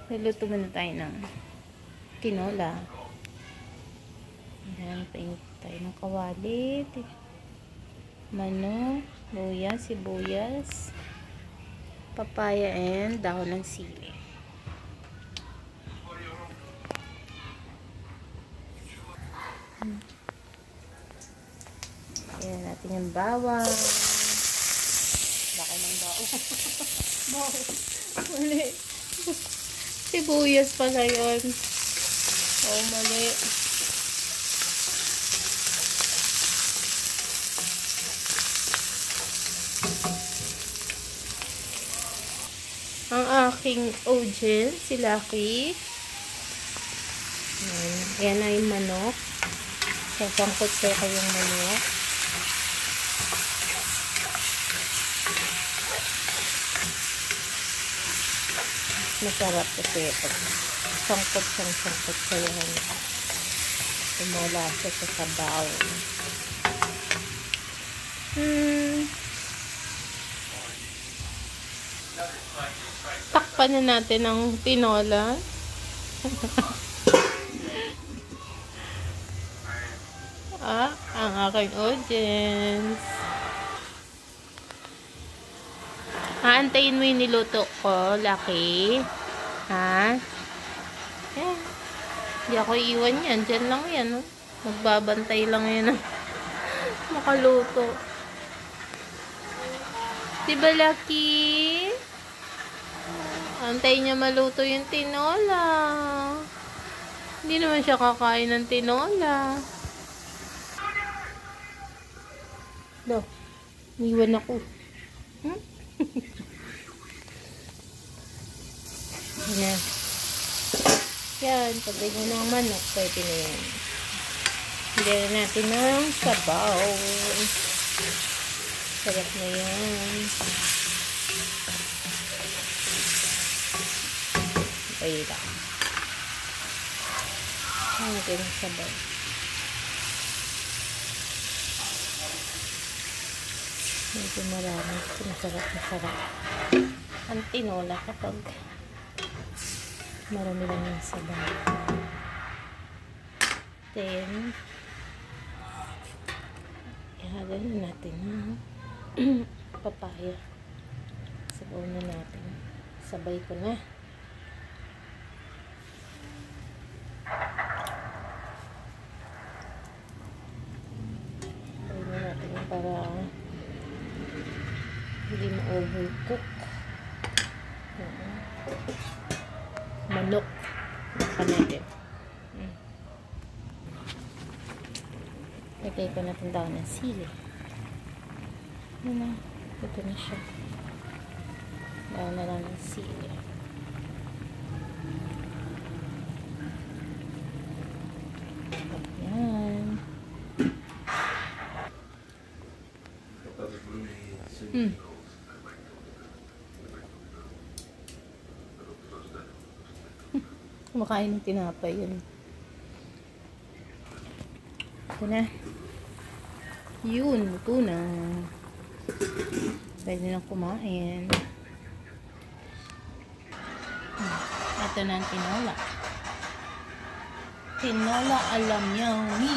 Naluto muna tayo ng tinola. Ayan, painit tayo ng kawali. Manok, luya, sibuyas, papaya, and dahon ng sili. Ayan natin yung bawang. Laki ng bawang. Bawang. Mali. Sibuyas pala yun. Oh, mali. Ang aking audience, si Lucky. Ayan na yung manok. Sasangkot ko yung manok. Masarap kasi ito. Sangkot sa yan. Tumula siya sa sabaw. Takpan na natin ang tinola. Ang aking audience. Aantayin mo yung niluto ko, Lucky. Ha? Eh, hindi ako iwan yan. Diyan lang yan. Oh. Magbabantay lang yan. Makaluto. Diba, Lucky? Antayin niya maluto yung tinola. Hindi naman siya kakain ng tinola. Do, niwan ako. Yan. Yan, pagay mo ng manok, pwede na yan. Higyan natin ng sabaw. Sarap na yan. Okay lang. Higyan ng sabaw. Medyo marami. Masarap. Ang tinola kapag marami lang yung sabaw. Then, ihagay na natin ng papaya. Sabaw na natin. Sabay ko na. Sabay na natin para hindi ma-overcook. Manok. Kanete. Lagay ko natin daw ng sili. Yun na. Ito na siya. Daw na lang ng sili. Ayan. Kumakain ng tinapay yun. Ito na. Yun, luto na. Pwede na kumain. Ito na ang tinola. Tinola alam yummy.